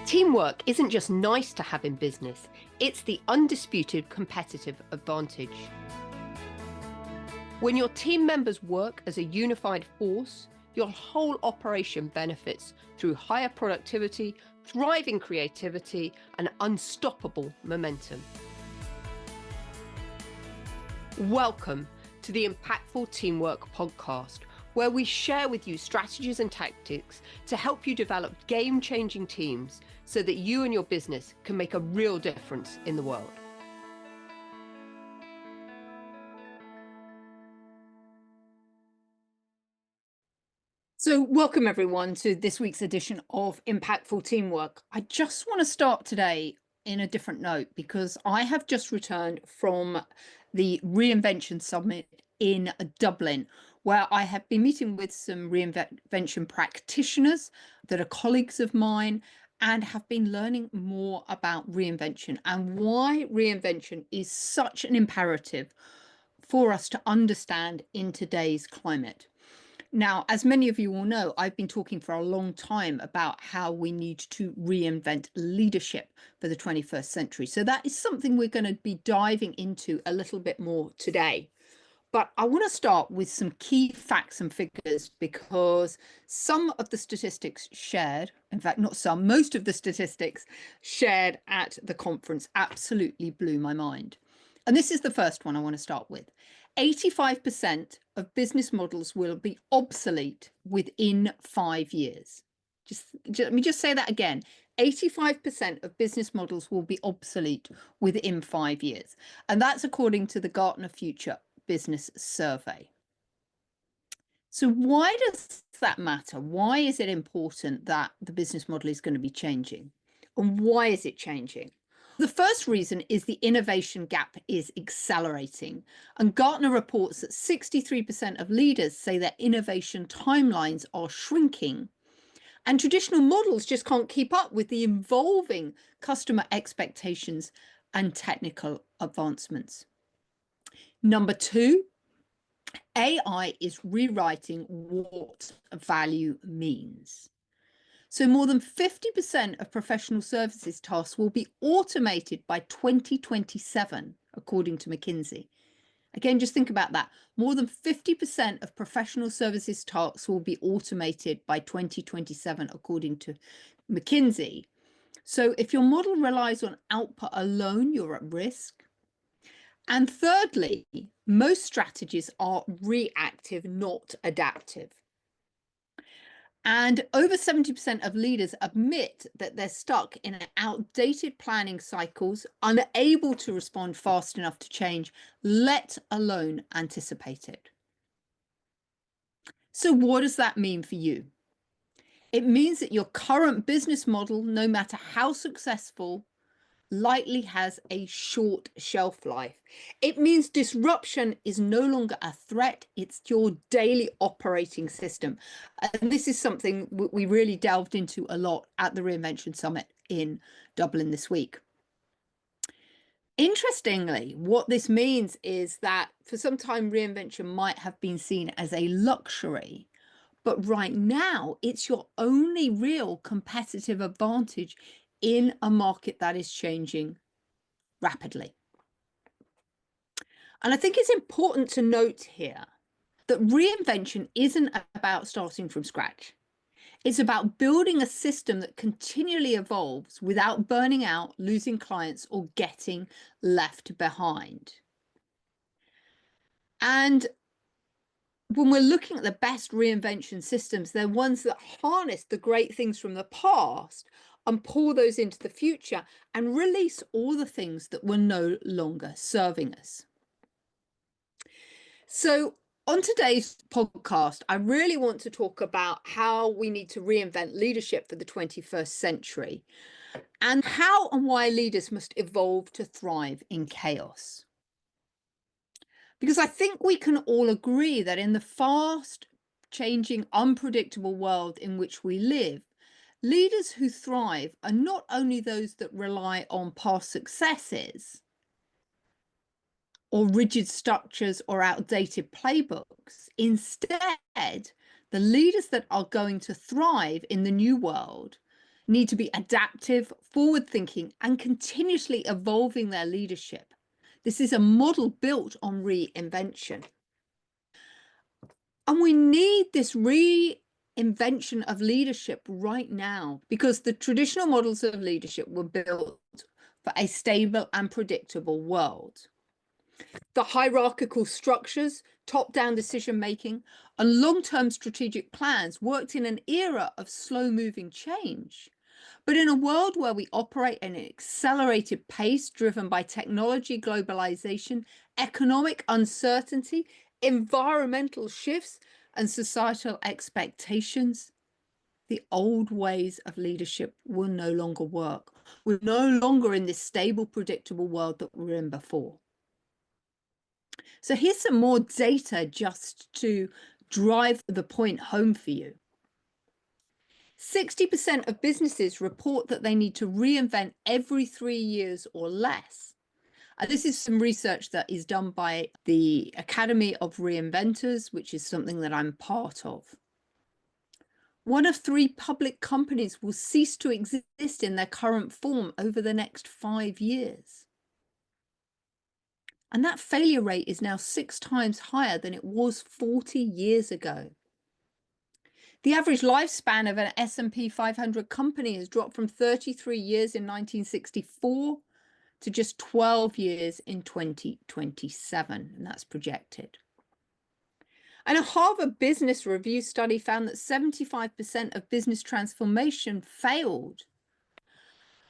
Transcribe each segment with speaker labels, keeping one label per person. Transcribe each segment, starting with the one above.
Speaker 1: Teamwork isn't just nice to have in business, it's the undisputed competitive advantage. When your team members work as a unified force, your whole operation benefits through higher productivity, thriving creativity, and unstoppable momentum. Welcome to the Impactful Teamwork Podcast, where we share with you strategies and tactics to help you develop game-changing teams so that you and your business can make a real difference in the world. So welcome everyone to this week's edition of Impactful Teamwork. I just want to start today in a different note because I have just returned from the Reinvention Summit in Dublin, where I have been meeting with some reinvention practitioners that are colleagues of mine and have been learning more about reinvention and why reinvention is such an imperative for us to understand in today's climate. Now, as many of you will know, I've been talking for a long time about how we need to reinvent leadership for the 21st century. So that is something we're going to be diving into a little bit more today. But I want to start with some key facts and figures because some of the statistics shared, in fact, not some, most of the statistics shared at the conference absolutely blew my mind. And this is the first one I want to start with. 85% of business models will be obsolete within 5 years. Let me just say that again. 85% of business models will be obsolete within 5 years. And that's according to the Gartner Future Business Survey. So why does that matter? Why is it important that the business model is going to be changing? And why is it changing? The first reason is the innovation gap is accelerating. And Gartner reports that 63% of leaders say that innovation timelines are shrinking. And traditional models just can't keep up with the evolving customer expectations and technical advancements. Number two, AI is rewriting what value means. So more than 50% of professional services tasks will be automated by 2027, according to McKinsey. Again, just think about that. More than 50% of professional services tasks will be automated by 2027, according to McKinsey. So if your model relies on output alone, you're at risk. And thirdly, most strategies are reactive, not adaptive. And over 70% of leaders admit that they're stuck in outdated planning cycles, unable to respond fast enough to change, let alone anticipate it. So what does that mean for you? It means that your current business model, no matter how successful, likely has a short shelf life. It means disruption is no longer a threat, it's your daily operating system. And this is something we really delved into a lot at the Reinvention Summit in Dublin this week. Interestingly, what this means is that for some time, reinvention might have been seen as a luxury, but right now it's your only real competitive advantage in a market that is changing rapidly. And I think it's important to note here that reinvention isn't about starting from scratch. It's about building a system that continually evolves without burning out, losing clients, or getting left behind. And when we're looking at the best reinvention systems, they're ones that harness the great things from the past and pour those into the future and release all the things that were no longer serving us. So on today's podcast, I really want to talk about how we need to reinvent leadership for the 21st century and how and why leaders must evolve to thrive in chaos. Because I think we can all agree that in the fast changing, unpredictable world in which we live, leaders who thrive are not only those that rely on past successes or rigid structures or outdated playbooks. Instead, the leaders that are going to thrive in the new world need to be adaptive, forward-thinking, and continuously evolving their leadership. This is a model built on reinvention. And we need this reinvention of leadership right now, because the traditional models of leadership were built for a stable and predictable world. The hierarchical structures, top-down decision-making, and long-term strategic plans worked in an era of slow-moving change. But in a world where we operate at an accelerated pace driven by technology, globalization, economic uncertainty, environmental shifts, and societal expectations, the old ways of leadership will no longer work. We're no longer in this stable, predictable world that we were in before. So here's some more data just to drive the point home for you. 60% of businesses report that they need to reinvent every 3 years or less. And this is some research that is done by the Academy of Reinventors, which is something that I'm part of. 1 of 3 public companies will cease to exist in their current form over the next 5 years. And that failure rate is now 6 times higher than it was 40 years ago. The average lifespan of an S&P 500 company has dropped from 33 years in 1964 to just 12 years in 2027, and that's projected. And a Harvard Business Review study found that 75% of business transformation failed,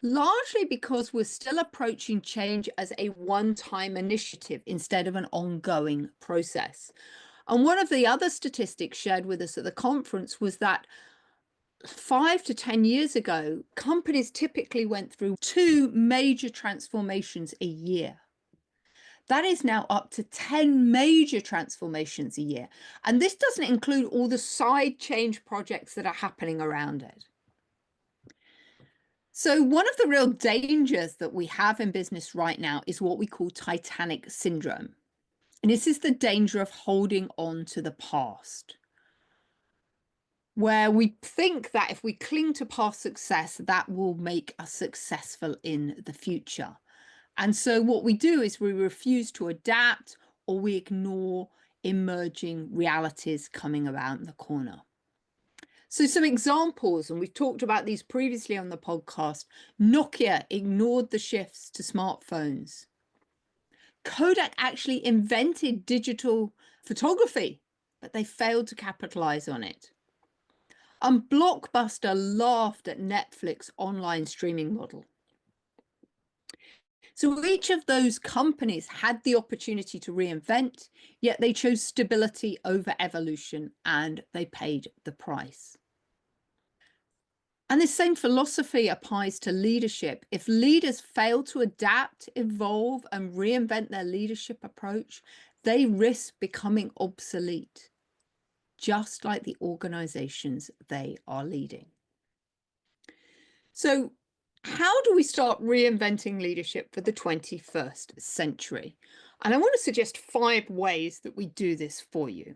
Speaker 1: largely because we're still approaching change as a one-time initiative instead of an ongoing process. And one of the other statistics shared with us at the conference was that 5 to 10 years ago, companies typically went through 2 major transformations a year. That is now up to 10 major transformations a year. And this doesn't include all the side change projects that are happening around it. So one of the real dangers that we have in business right now is what we call Titanic syndrome. And this is the danger of holding on to the past, where we think that if we cling to past success, that will make us successful in the future. And so what we do is we refuse to adapt, or we ignore emerging realities coming around the corner. So some examples, and we've talked about these previously on the podcast. Nokia ignored the shifts to smartphones. Kodak actually invented digital photography, but they failed to capitalize on it. And Blockbuster laughed at Netflix online streaming model. So each of those companies had the opportunity to reinvent, yet they chose stability over evolution, and they paid the price. And this same philosophy applies to leadership. If leaders fail to adapt, evolve, and reinvent their leadership approach, they risk becoming obsolete, just like the organizations they are leading. So how do we start reinventing leadership for the 21st century? And I want to suggest 5 ways that we do this for you.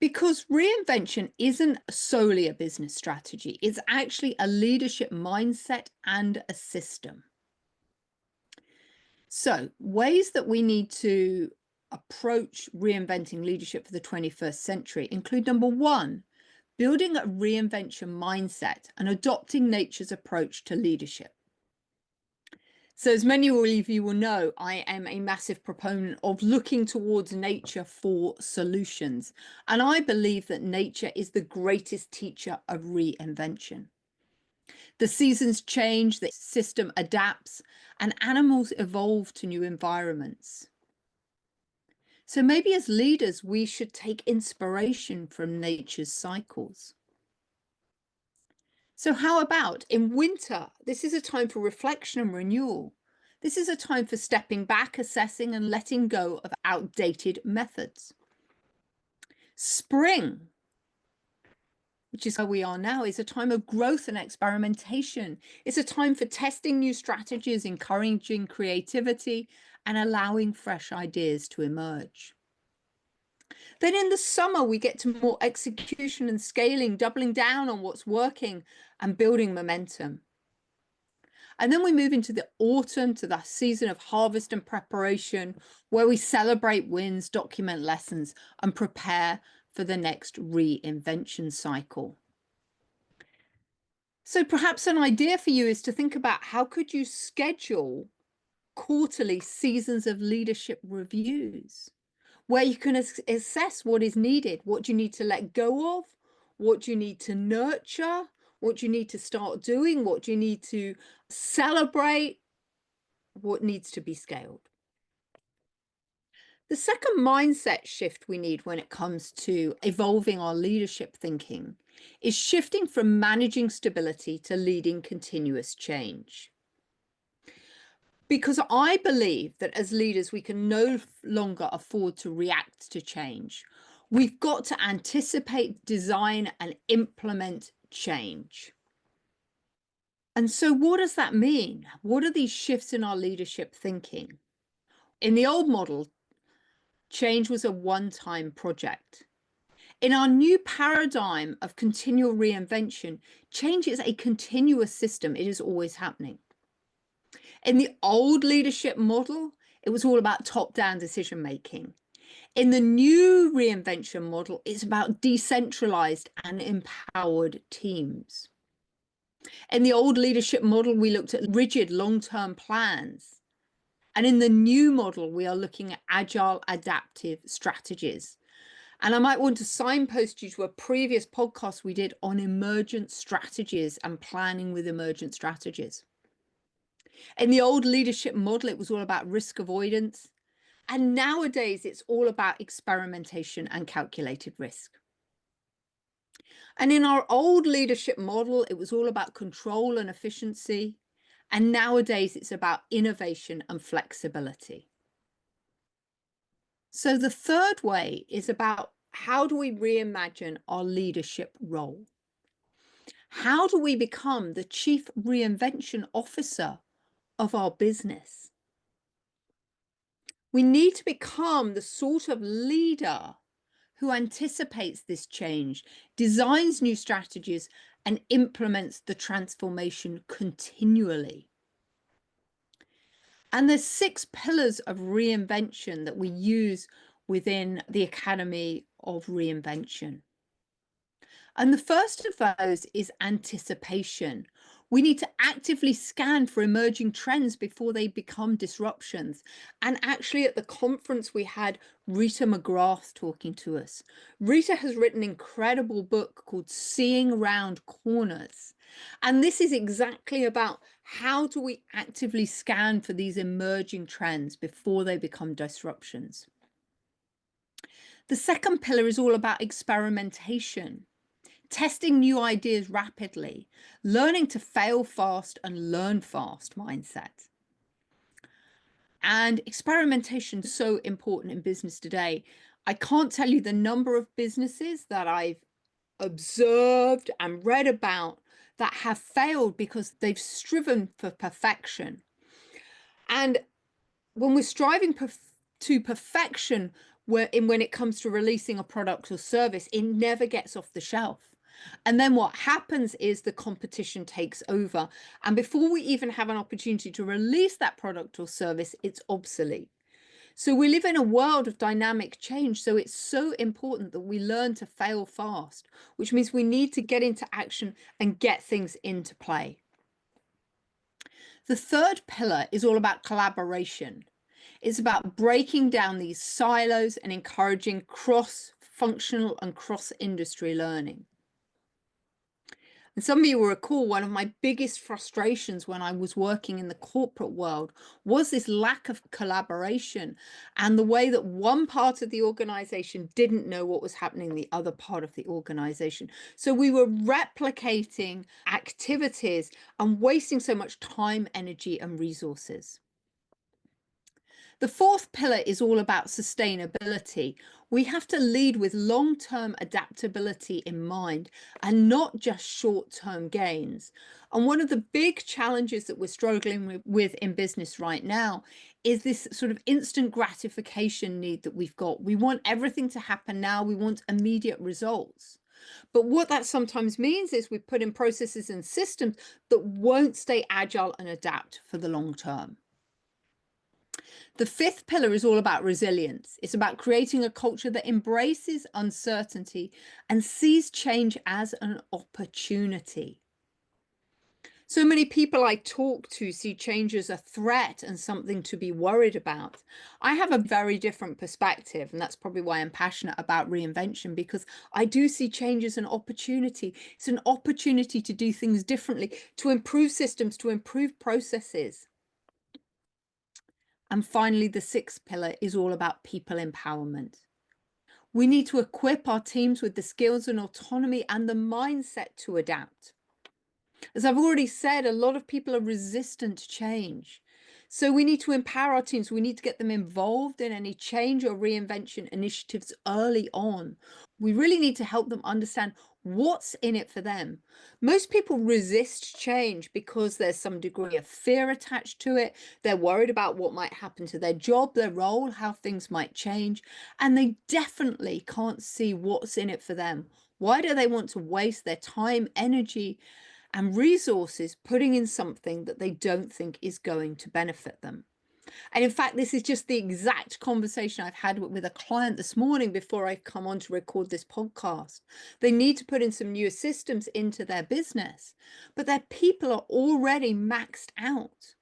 Speaker 1: Because reinvention isn't solely a business strategy, it's actually a leadership mindset and a system. So ways that we need to approach reinventing leadership for the 21st century include: number 1, building a reinvention mindset and adopting nature's approach to leadership. So as many of you will know, I am a massive proponent of looking towards nature for solutions. And I believe that nature is the greatest teacher of reinvention. The seasons change, the system adapts, and animals evolve to new environments. So maybe as leaders, we should take inspiration from nature's cycles. So how about in winter? This is a time for reflection and renewal. This is a time for stepping back, assessing, and letting go of outdated methods. Spring, which is where we are now, is a time of growth and experimentation. It's a time for testing new strategies, encouraging creativity, and allowing fresh ideas to emerge. Then in the summer, we get to more execution and scaling, doubling down on what's working and building momentum. And then we move into the autumn, to the season of harvest and preparation, where we celebrate wins, document lessons, and prepare for the next reinvention cycle. So perhaps an idea for you is to think about how could you schedule quarterly seasons of leadership reviews, where you can assess what is needed, what you need to let go of, what you need to nurture, what you need to start doing, what you need to celebrate, what needs to be scaled. The second mindset shift we need when it comes to evolving our leadership thinking is shifting from managing stability to leading continuous change. Because I believe that as leaders, we can no longer afford to react to change. We've got to anticipate, design, and implement change. And so what does that mean? What are these shifts in our leadership thinking? In the old model, change was a one-time project. In our new paradigm of continual reinvention, change is a continuous system. It is always happening. In the old leadership model, it was all about top-down decision-making. In the new reinvention model, it's about decentralized and empowered teams. In the old leadership model, we looked at rigid long-term plans. And in the new model, we are looking at agile, adaptive strategies. And I might want to signpost you to a previous podcast we did on emergent strategies and planning with emergent strategies. In the old leadership model, it was all about risk avoidance. And nowadays, it's all about experimentation and calculated risk. And in our old leadership model, it was all about control and efficiency. And nowadays, it's about innovation and flexibility. So the third way is about how do we reimagine our leadership role? How do we become the chief reinvention officer of our business? We need to become the sort of leader who anticipates this change, designs new strategies, and implements the transformation continually. And there's 6 pillars of reinvention that we use within the Academy of Reinvention. And the first of those is anticipation. We need to actively scan for emerging trends before they become disruptions. And actually at the conference, we had Rita McGrath talking to us. Rita has written an incredible book called Seeing Round Corners. And this is exactly about how do we actively scan for these emerging trends before they become disruptions. The second pillar is all about experimentation. Testing new ideas rapidly, learning to fail fast and learn fast mindset. And experimentation is so important in business today. I can't tell you the number of businesses that I've observed and read about that have failed because they've striven for perfection. And when we're striving to perfection, when it comes to releasing a product or service, it never gets off the shelf. And then what happens is the competition takes over. And before we even have an opportunity to release that product or service, it's obsolete. So we live in a world of dynamic change. So it's so important that we learn to fail fast, which means we need to get into action and get things into play. The third pillar is all about collaboration. It's about breaking down these silos and encouraging cross-functional and cross-industry learning. And some of you will recall one of my biggest frustrations when I was working in the corporate world was this lack of collaboration and the way that one part of the organization didn't know what was happening in the other part of the organization. So we were replicating activities and wasting so much time, energy, and resources. The fourth pillar is all about sustainability. We have to lead with long-term adaptability in mind and not just short-term gains. And one of the big challenges that we're struggling with in business right now is this sort of instant gratification need that we've got. We want everything to happen now. We want immediate results. But what that sometimes means is we put in processes and systems that won't stay agile and adapt for the long term. The fifth pillar is all about resilience. It's about creating a culture that embraces uncertainty and sees change as an opportunity. So many people I talk to see change as a threat and something to be worried about. I have a very different perspective, and that's probably why I'm passionate about reinvention, because I do see change as an opportunity. It's an opportunity to do things differently, to improve systems, to improve processes. And finally, the sixth pillar is all about people empowerment. We need to equip our teams with the skills and autonomy and the mindset to adapt. As I've already said, a lot of people are resistant to change. So we need to empower our teams. We need to get them involved in any change or reinvention initiatives early on. We really need to help them understand what's in it for them. Most people resist change because there's some degree of fear attached to it. They're worried about what might happen to their job, their role, how things might change, and they definitely can't see what's in it for them. Why do they want to waste their time, energy, and resources putting in something that they don't think is going to benefit them? And in fact, this is just the exact conversation I've had with a client this morning before I come on to record this podcast. They need to put in some newer systems into their business, but their people are already maxed out.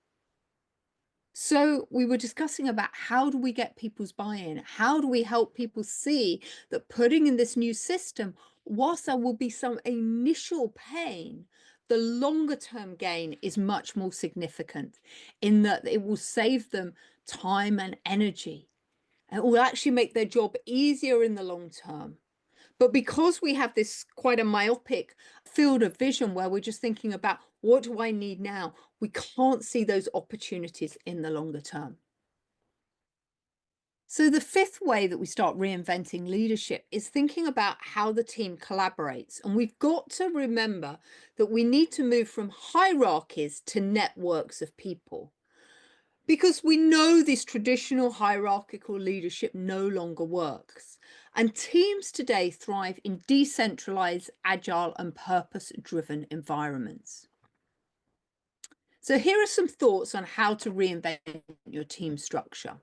Speaker 1: So we were discussing about how do we get people's buy-in? How do we help people see that putting in this new system, whilst there will be some initial pain, the longer term gain is much more significant in that it will save them time and energy. And it will actually make their job easier in the long term. But because we have this quite a myopic field of vision where we're just thinking about what do I need now, we can't see those opportunities in the longer term. So the fifth way that we start reinventing leadership is thinking about how the team collaborates. And we've got to remember that we need to move from hierarchies to networks of people, because we know this traditional hierarchical leadership no longer works. And teams today thrive in decentralized, agile, and purpose-driven environments. So here are some thoughts on how to reinvent your team structure.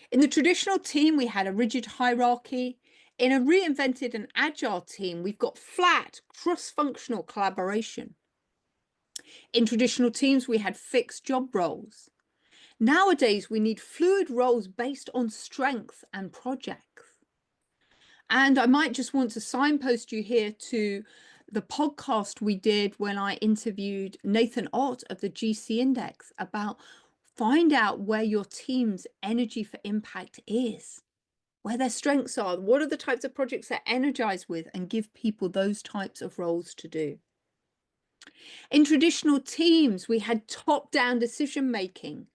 Speaker 1: In the traditional team, we had a rigid hierarchy. In a reinvented and agile team, we've got flat, cross-functional collaboration. In traditional teams, we had fixed job roles. Nowadays, we need fluid roles based on strength and projects. And I might just want to signpost you here to the podcast we did when I interviewed Nathan Ott of the GC Index about find out where your team's energy for impact is, where their strengths are, what are the types of projects they're energized with, and give people those types of roles to do. In traditional teams, we had top-down decision making.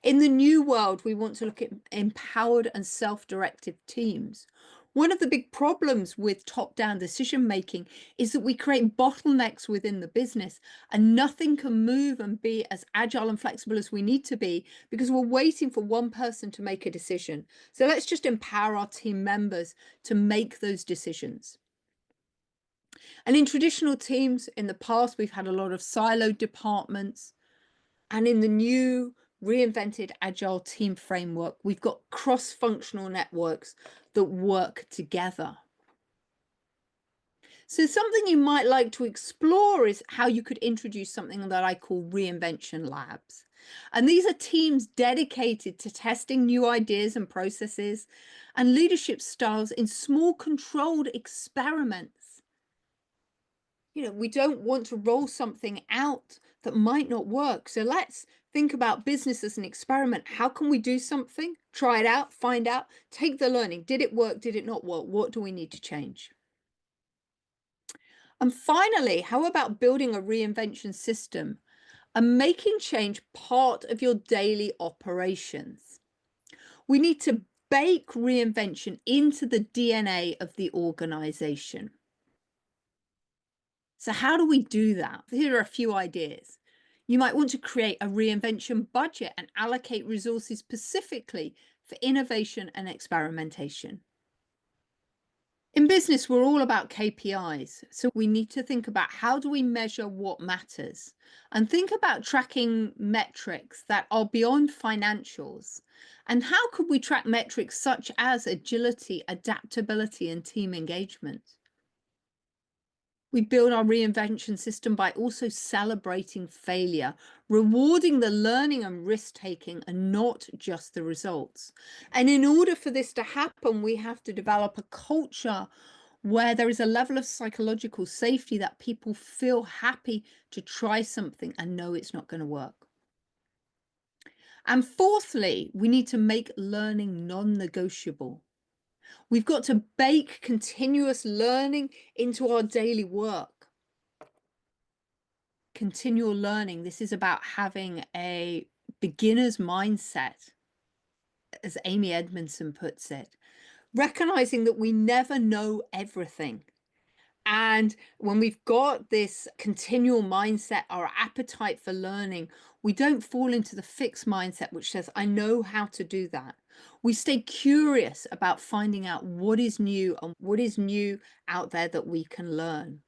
Speaker 1: In the new world, we want to look at empowered and self-directed teams. One of the big problems with top-down decision making is that we create bottlenecks within the business and nothing can move and be as agile and flexible as we need to be because we're waiting for one person to make a decision. So let's just empower our team members to make those decisions. And in traditional teams, in the past, we've had a lot of siloed departments. And in the new reinvented agile team framework, we've got cross-functional networks that work together. So something you might like to explore is how you could introduce something that I call reinvention labs. And these are teams dedicated to testing new ideas and processes and leadership styles in small controlled experiments. We don't want to roll something out that might not work. So let's think about business as an experiment. How can we do something? Try it out, find out, take the learning. Did it work? Did it not work? What do we need to change? And finally, how about building a reinvention system and making change part of your daily operations? We need to bake reinvention into the DNA of the organization. So how do we do that? Here are a few ideas. You might want to create a reinvention budget and allocate resources specifically for innovation and experimentation. In business, we're all about KPIs. So we need to think about how do we measure what matters and think about tracking metrics that are beyond financials. And how could we track metrics such as agility, adaptability, and team engagement? We build our reinvention system by also celebrating failure, rewarding the learning and risk taking and not just the results. And in order for this to happen, we have to develop a culture where there is a level of psychological safety that people feel happy to try something and know it's not going to work. And fourthly, we need to make learning non-negotiable. We've got to bake continuous learning into our daily work. Continual learning, this is about having a beginner's mindset, as Amy Edmondson puts it, recognizing that we never know everything. And when we've got this continual mindset, our appetite for learning, we don't fall into the fixed mindset, which says, I know how to do that. We stay curious about finding out what is new and what is new out there that we can learn.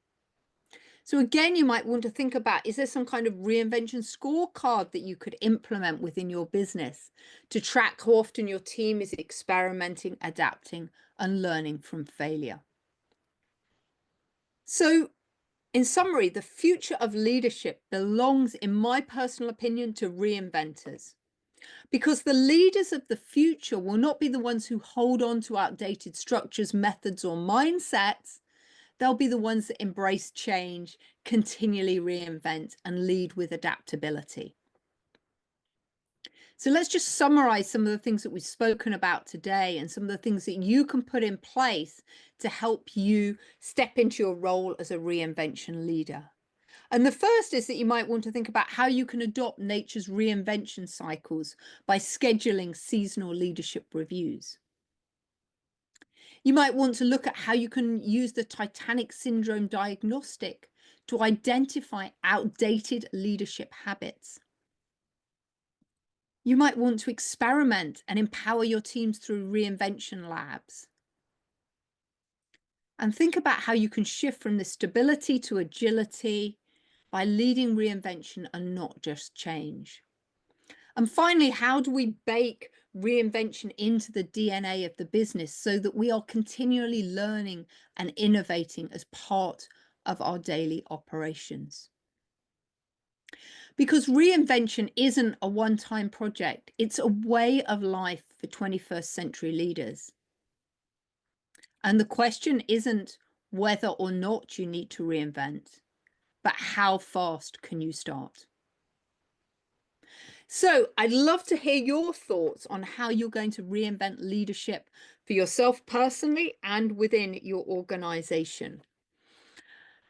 Speaker 1: So again, you might want to think about, is there some kind of reinvention scorecard that you could implement within your business to track how often your team is experimenting, adapting, and learning from failure? So in summary, the future of leadership belongs, in my personal opinion, to reinventors. Because the leaders of the future will not be the ones who hold on to outdated structures, methods, or mindsets. They'll be the ones that embrace change, continually reinvent, and lead with adaptability. So let's just summarize some of the things that we've spoken about today and some of the things that you can put in place to help you step into your role as a reinvention leader. And the first is that you might want to think about how you can adopt nature's reinvention cycles by scheduling seasonal leadership reviews. You might want to look at how you can use the Titanic syndrome diagnostic to identify outdated leadership habits. You might want to experiment and empower your teams through reinvention labs. And think about how you can shift from the stability to agility by leading reinvention and not just change. And finally, how do we bake reinvention into the DNA of the business so that we are continually learning and innovating as part of our daily operations? Because reinvention isn't a one-time project, it's a way of life for 21st century leaders. And the question isn't whether or not you need to reinvent, but how fast can you start? So I'd love to hear your thoughts on how you're going to reinvent leadership for yourself personally and within your organization.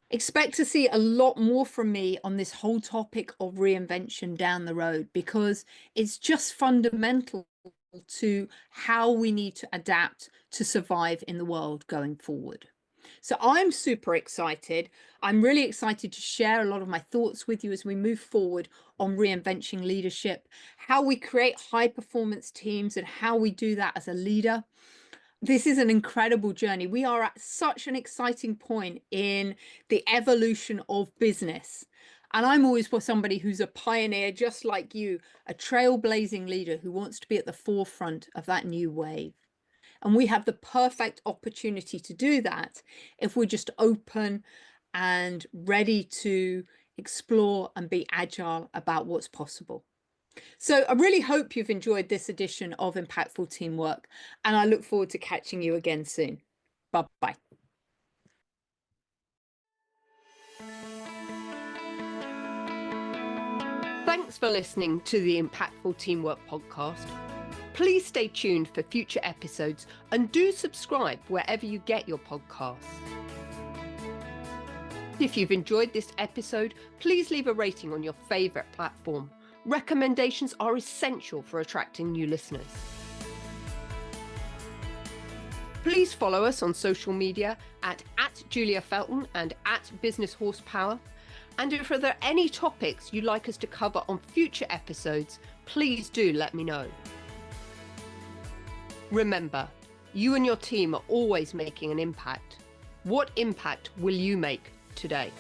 Speaker 1: Expect to see a lot more from me on this whole topic of reinvention down the road, because it's just fundamental to how we need to adapt to survive in the world going forward. So I'm super excited. I'm really excited to share a lot of my thoughts with you as we move forward on reinventing leadership, how we create high performance teams and how we do that as a leader. This is an incredible journey. We are at such an exciting point in the evolution of business. And I'm always for somebody who's a pioneer, just like you, a trailblazing leader who wants to be at the forefront of that new wave. And we have the perfect opportunity to do that if we're just open and ready to explore and be agile about what's possible. So I really hope you've enjoyed this edition of Impactful Teamwork, and I look forward to catching you again soon. Bye-bye. Thanks for listening to the Impactful Teamwork podcast. Please stay tuned for future episodes and do subscribe wherever you get your podcasts. If you've enjoyed this episode, please leave a rating on your favorite platform. Recommendations are essential for attracting new listeners. Please follow us on social media at Julia Felton and at Business Horsepower.
Speaker 2: And if there are any topics you'd like us to cover on future episodes, please do let me know. Remember, you and your team are always making an impact. What impact will you make today?